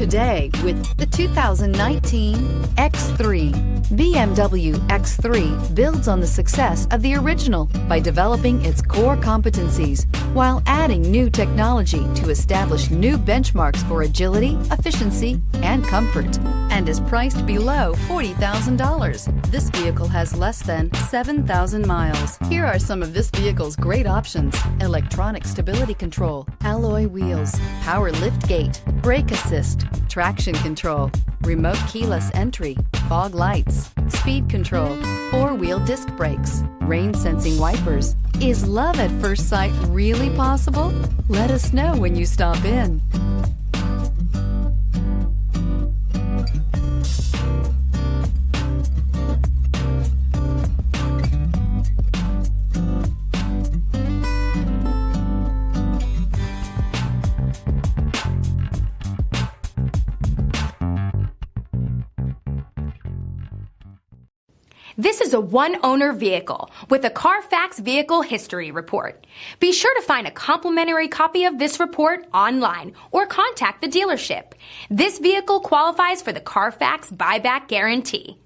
Today with the 2019 X3. BMW X3 builds on the success of the original by developing its core competencies while adding new technology to establish new benchmarks for agility, efficiency, and comfort, and is priced below $40,000. This vehicle has less than 7,000 miles. Here are some of this vehicle's great options: electronic stability control, alloy wheels, power lift gate, brake assist, traction control, remote keyless entry, fog lights, speed control, four-wheel disc brakes, rain sensing wipers. Is love at first sight really possible? Let us know when you stop in. This is a one-owner vehicle with a Carfax Vehicle History Report. Be sure to find a complimentary copy of this report online or contact the dealership. This vehicle qualifies for the Carfax Buyback Guarantee.